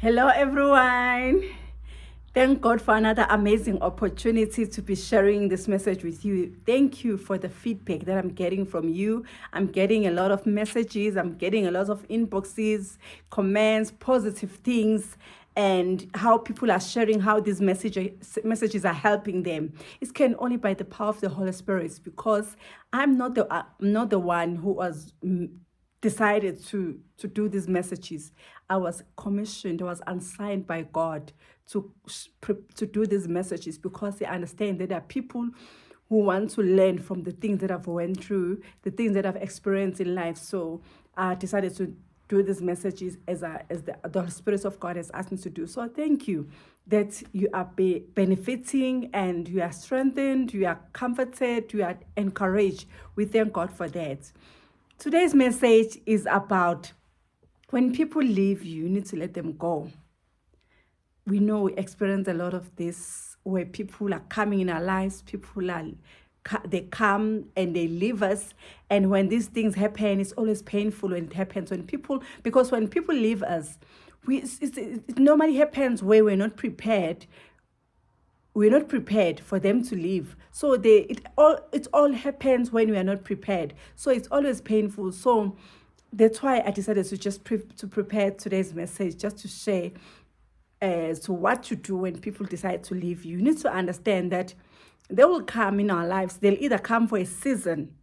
Hello, everyone. Thank God for another amazing opportunity to be sharing this message with you. Thank you for the feedback that I'm getting from you. I'm getting a lot of messages, I'm getting a lot of inboxes, comments, positive things, and how people are sharing how these messages are helping them. It can only by the power of the Holy Spirit, because I'm not the one who was decided to do these messages. I was commissioned, I was assigned by God to do these messages, because they understand that there are people who want to learn from the things that I've went through, the things that I've experienced in life. So I decided to do these messages as the Spirit of God has asked me to do. So thank you that you are benefiting and you are strengthened, you are comforted, you are encouraged. We thank God for that. Today's message is about when people leave you, you need to let them go. We know we experience a lot of this where people are coming in our lives, they come and they leave us. And when these things happen, it's always painful when it happens. Because when people leave us, it normally happens where we're not prepared for them to leave. So it all happens when we are not prepared. So it's always painful. So that's why I decided to just to prepare today's message, just to share as to what to do when people decide to leave you. You need to understand that they will come in our lives. They'll either come for a season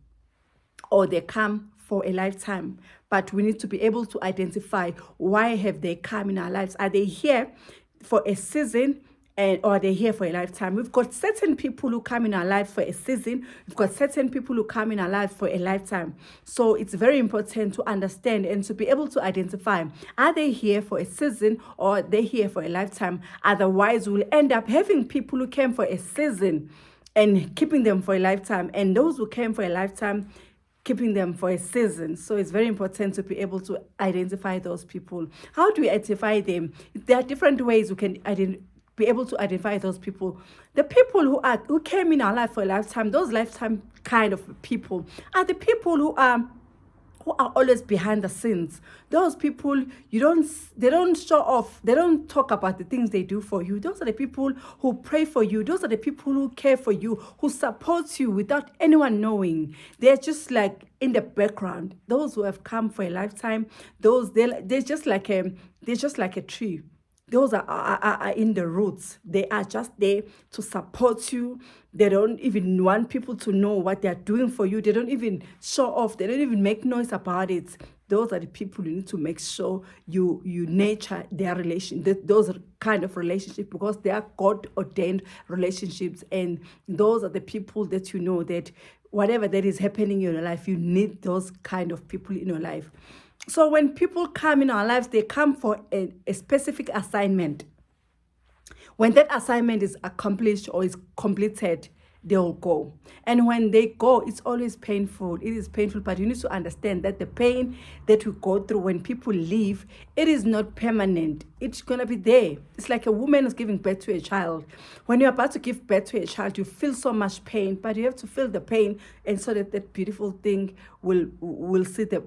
or they come for a lifetime. But we need to be able to identify, why have they come in our lives? Are they here for a season, or are they here for a lifetime? We've got certain people who come in our life for a season. We've got certain people who come in our life for a lifetime. So it's very important to understand and to be able to identify, are they here for a season or are they here for a lifetime? Otherwise, we'll end up having people who came for a season and keeping them for a lifetime, and those who came for a lifetime keeping them for a season. So it's very important to be able to identify those people. How do we identify them? There are different ways we can be able to identify those people. The people who came in our life for a lifetime, those lifetime kind of people, are the people who are always behind the scenes. Those people, they don't show off, they don't talk about the things they do for you. Those are the people who pray for you. Those are the people who care for you, who support you without anyone knowing. They're just like in the background. Those who have come for a lifetime, they're just like a tree. Those are in the roots. They are just there to support you. They don't even want people to know what they're doing for you. They don't even show off. They don't even make noise about it. Those are the people you need to make sure you nurture their those kind of relationships, because they are God ordained relationships. And those are the people that you know that whatever that is happening in your life, you need those kind of people in your life. So when people come in our lives, they come for a specific assignment. When that assignment is accomplished or is completed, they will go. And when they go, it's always painful. It is painful, but you need to understand that the pain that we go through when people leave, it is not permanent. It's going to be there. It's like a woman who's giving birth to a child. When you're about to give birth to a child, you feel so much pain, but you have to feel the pain, and so that that beautiful thing will see the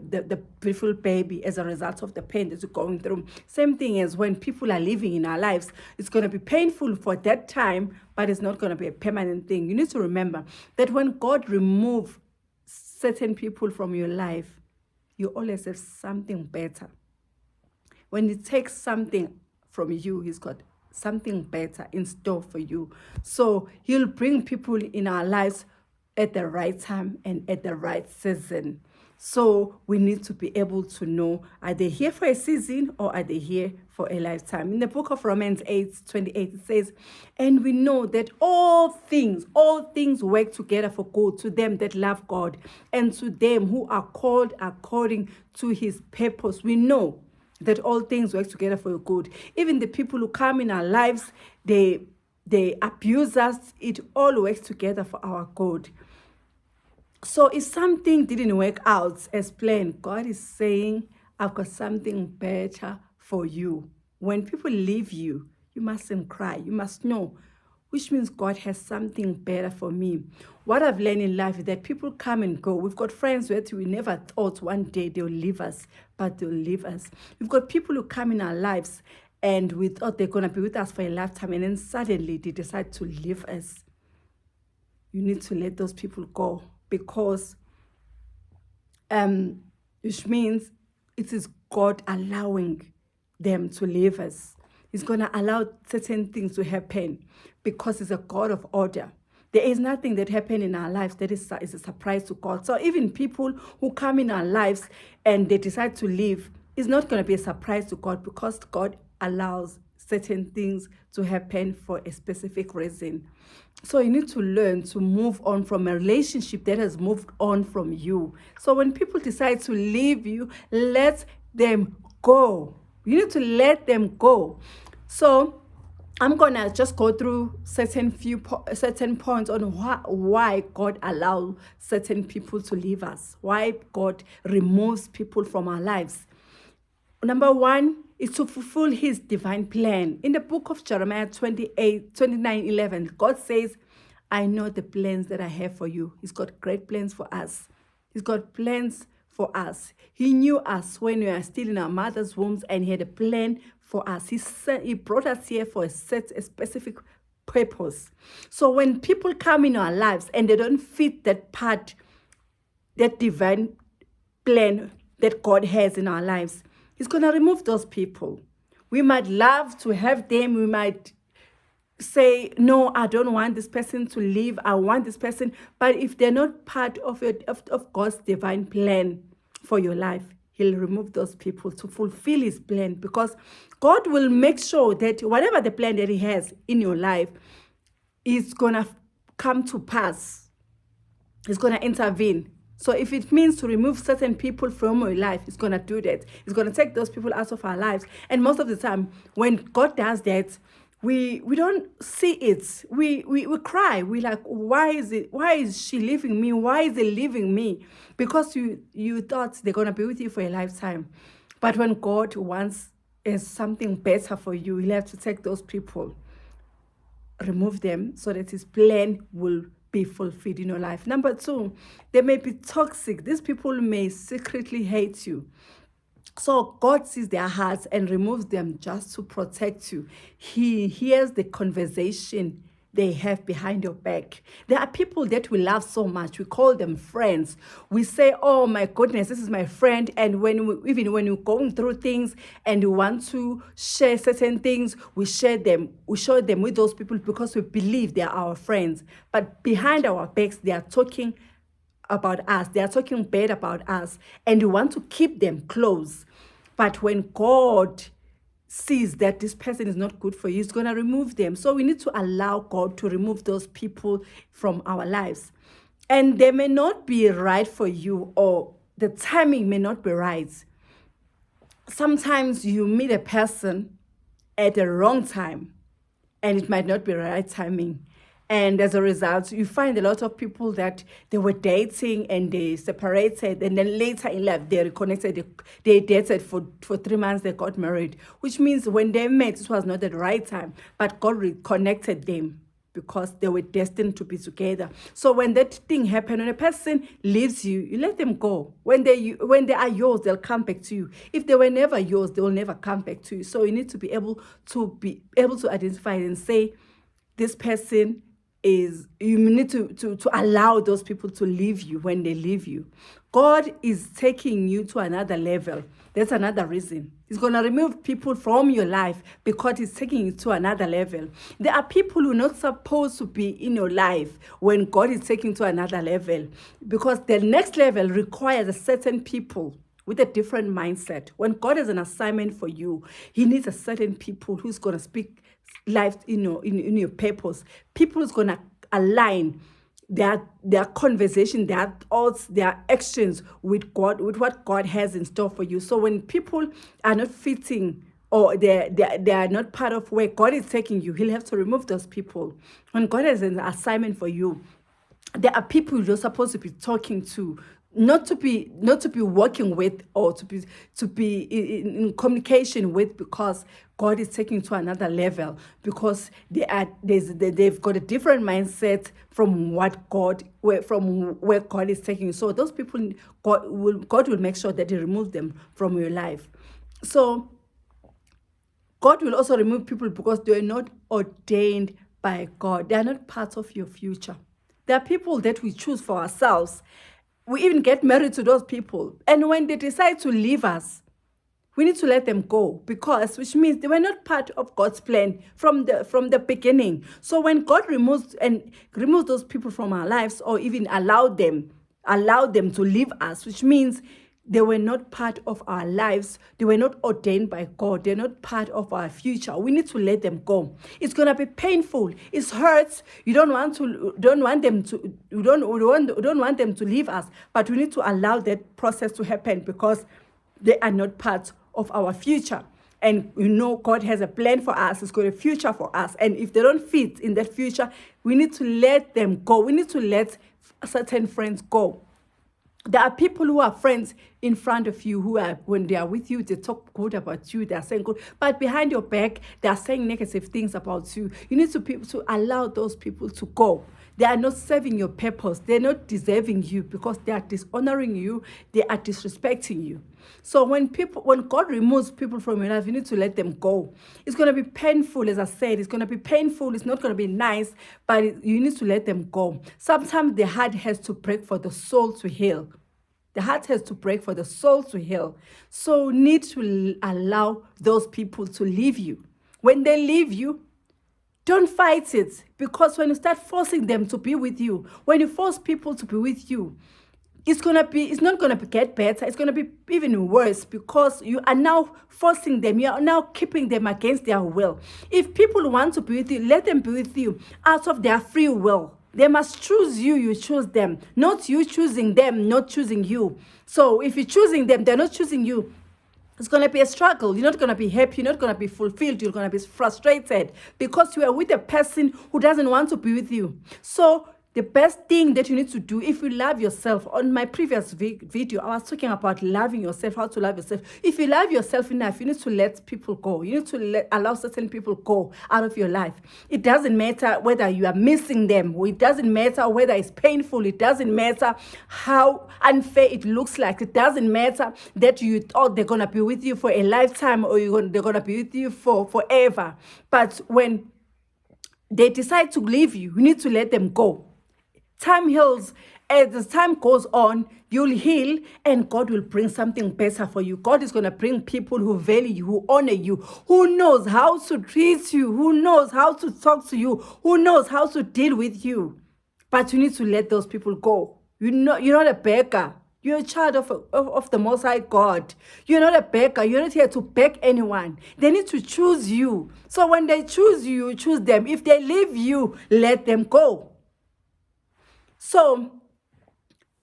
beautiful baby as a result of the pain that you're going through. Same thing as when people are living in our lives. It's going to be painful for that time, but it's not going to be a permanent thing. You need to remember that when God removes certain people from your life, you always have something better. When He takes something from you, He's got something better in store for you. So He'll bring people in our lives at the right time and at the right season. So we need to be able to know, are they here for a season or are they here for a lifetime? In the book of Romans 8:28, it says, and we know that all things work together for good to them that love God and to them who are called according to His purpose. We know that all things work together for your good. Even the people who come in our lives, they abuse us, it all works together for our good. So if something didn't work out as planned, God is saying, I've got something better for you. When people leave you, you mustn't cry. You must know, which means God has something better for me. What I've learned in life is that people come and go. We've got friends that we never thought one day they'll leave us, but they'll leave us. We've got people who come in our lives and we thought they're going to be with us for a lifetime, and then suddenly they decide to leave us. You need to let those people go, because which means it is God allowing them to leave us. He's going to allow certain things to happen because He's a God of order. There is nothing that happened in our lives that is a surprise to God. So even people who come in our lives and they decide to leave, it's not going to be a surprise to God, because God allows certain things to happen for a specific reason. So you need to learn to move on from a relationship that has moved on from you. So when people decide to leave you, let them go. You need to let them go. So I'm gonna just go through certain points on why God allows certain people to leave us, why God removes people from our lives. Number one is to fulfill His divine plan. In the book of Jeremiah 29:11, God says, I know the plans that I have for you. He's got great plans for us. He's got plans for us. He knew us when we were still in our mother's wombs, and He had a plan for us. He brought us here for a specific purpose. So when people come in our lives and they don't fit that part, that divine plan that God has in our lives, He's going to remove those people. We might love to have them. We might say, no, I don't want this person to leave. I want this person. But if they're not part of God's divine plan for your life, He'll remove those people to fulfill His plan, because God will make sure that whatever the plan that He has in your life is going to come to pass. He's going to intervene. So if it means to remove certain people from your life, He's going to do that. He's going to take those people out of our lives. And most of the time, when God does that, we don't see it. We cry. We like, why is she leaving me? Why is he leaving me? Because you thought they're going to be with you for a lifetime. But when God wants something better for you, He'll have to take those people, remove them, so that His plan will be fulfilled in your life. Number two, they may be toxic. These people may secretly hate you. So God sees their hearts and removes them just to protect you. He hears the conversation they have behind your back. There are people that we love so much. We call them friends. We say, oh my goodness, this is my friend. And even when we're going through things and we want to share certain things, we share them. We share them with those people because we believe they are our friends. But behind our backs, they are talking about us. They are talking bad about us. And we want to keep them close. But when God sees that this person is not good for you, He's going to remove them. So we need to allow God to remove those people from our lives. And they may not be right for you, or the timing may not be right. Sometimes you meet a person at the wrong time, and it might not be the right timing. And as a result, you find a lot of people that they were dating and they separated, and then later in life they reconnected. They dated for 3 months, they got married, which means when they met, it was not the right time, but God reconnected them because they were destined to be together. So when that thing happened, when a person leaves you, you let them go. When they are yours, they'll come back to you. If they were never yours, they will never come back to you. So you need to be able to identify and say, this person is, you need to allow those people to leave you when they leave you. God is taking you to another level. That's another reason. He's going to remove people from your life because He's taking you to another level. There are people who are not supposed to be in your life when God is taking you to another level, because the next level requires a certain people with a different mindset. When God has an assignment for you, He needs a certain people who's going to speak life in your purpose. People who's going to align their conversation, their thoughts, their actions with God, with what God has in store for you. So when people are not fitting, or they are not part of where God is taking you, He'll have to remove those people. When God has an assignment for you, there are people you're supposed to be talking to, not to be working with, or to be in communication with, because God is taking you to another level, because they've got a different mindset from where God is taking you. So those people, God will make sure that He removes them from your life. So God will also remove people because they are not ordained by God. They are not part of your future. There are people that we choose for ourselves. We even get married to those people. And when they decide to leave us, we need to let them go, because which means they were not part of God's plan from the beginning. So when God removes those people from our lives, or even allow them to leave us, which means they were not part of our lives. They were not ordained by God. They're not part of our future. We need to let them go. It's gonna be painful. It hurts. You don't want them to leave us, but we need to allow that process to happen, because they are not part of our future. And God has a plan for us. It's got a future for us. And if they don't fit in that future, we need to let them go. We need to let certain friends go. There are people who are friends in front of you who are, when they are with you, they talk good about you, they are saying good, but behind your back, they are saying negative things about you. You need to allow those people to go. They are not serving your purpose. They're not deserving you, because they are dishonoring you. They are disrespecting you. So when God removes people from your life, you need to let them go. It's going to be painful, as I said. It's going to be painful. It's not going to be nice, but you need to let them go. Sometimes the heart has to break for the soul to heal. The heart has to break for the soul to heal. So need to allow those people to leave you. When they leave you, don't fight it, because when you start forcing them to be with you, when you force people to be with you, it's not gonna get better. It's gonna be even worse, because you are now forcing them. You are now keeping them against their will. If people want to be with you, let them be with you out of their free will. They must choose you, you choose them. Not you choosing them, not choosing you. So if you're choosing them, they're not choosing you. It's going to be a struggle. You're not going to be happy. You're not going to be fulfilled. You're going to be frustrated, because you are with a person who doesn't want to be with you. So the best thing that you need to do, if you love yourself, on my previous video, I was talking about loving yourself, how to love yourself. If you love yourself enough, you need to let people go. You need to allow certain people go out of your life. It doesn't matter whether you are missing them, or it doesn't matter whether it's painful. It doesn't matter how unfair it looks like. It doesn't matter that you thought they're going to be with you for a lifetime, or they're going to be with you for forever. But when they decide to leave you, you need to let them go. Time heals. As the time goes on, you'll heal, and God will bring something better for you. God is going to bring people who value you, who honor you, who knows how to treat you, who knows how to talk to you, who knows how to deal with you. But you need to let those people go. You're not a beggar. You're a child of the Most High God. You're not a beggar. You're not here to beg anyone. They need to choose you. So when they choose you, you choose them. If they leave you, let them go. So,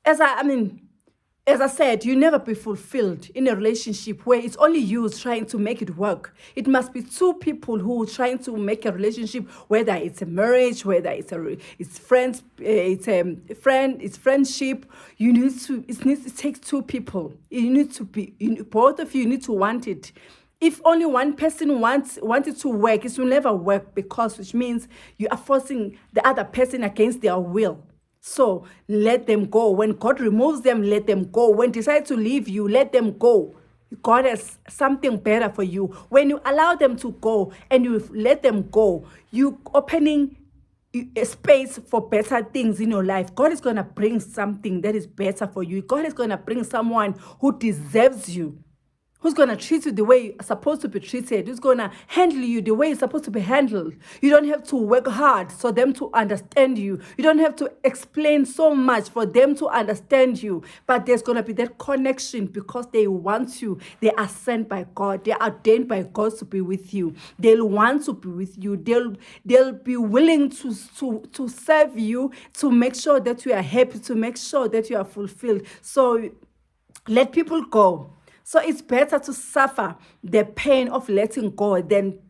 as I said, you never be fulfilled in a relationship where it's only you trying to make it work. It must be two people who are trying to make a relationship, whether it's a marriage, whether it's friends, it's friendship. It takes two people. You need to be, both of you need to want it. If only one person wants it to work, it will never work, because which means you are forcing the other person against their will. So let them go. When God removes them, let them go. When they decide to leave you, let them go. God has something better for you. When you allow them to go and you let them go, you opening a space for better things in your life. God is going to bring something that is better for you. God is going to bring someone who deserves you, who's going to treat you the way you're supposed to be treated, who's going to handle you the way you're supposed to be handled. You don't have to work hard for them to understand you. You don't have to explain so much for them to understand you. But there's going to be that connection, because they want you. They are sent by God. They are ordained by God to be with you. They'll want to be with you. They'll be willing to serve you, to make sure that you are happy, to make sure that you are fulfilled. So let people go. So it's better to suffer the pain of letting go than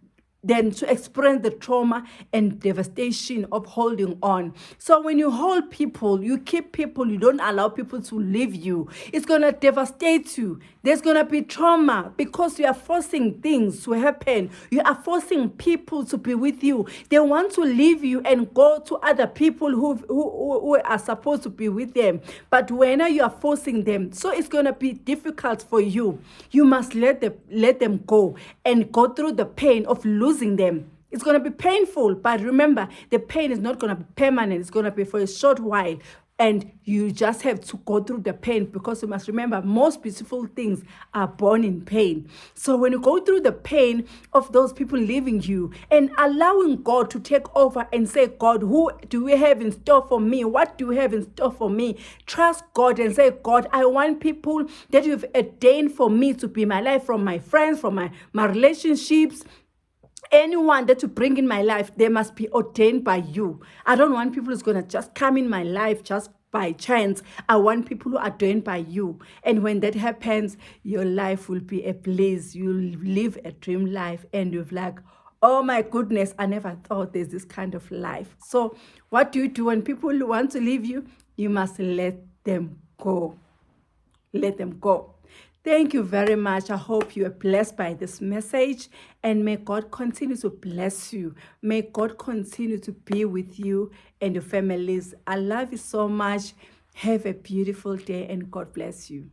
than to experience the trauma and devastation of holding on. So when you hold people, you keep people, you don't allow people to leave you, it's going to devastate you. There's going to be trauma because you are forcing things to happen. You are forcing people to be with you. They want to leave you and go to other people who are supposed to be with them. But when you are forcing them, so it's going to be difficult for you. You must let them go and go through the pain of losing them. It's going to be painful, but remember, the pain is not going to be permanent. It's going to be for a short while. And you just have to go through the pain, because you must remember, most beautiful things are born in pain. So when you go through the pain of those people leaving you and allowing God to take over and say, God, who do we have in store for me? What do you have in store for me? Trust God and say, God, I want people that you've ordained for me to be my life, from my friends, from my relationships. Anyone that you bring in my life, they must be ordained by you. I don't want people who's going to just come in my life just by chance. I want people who are ordained by you. And when that happens, your life will be a bliss. You'll live a dream life and you're like, oh my goodness, I never thought there's this kind of life. So what do you do when people want to leave you? You must let them go. Let them go. Thank you very much. I hope you are blessed by this message, and may God continue to bless you. May God continue to be with you and your families. I love you so much. Have a beautiful day, and God bless you.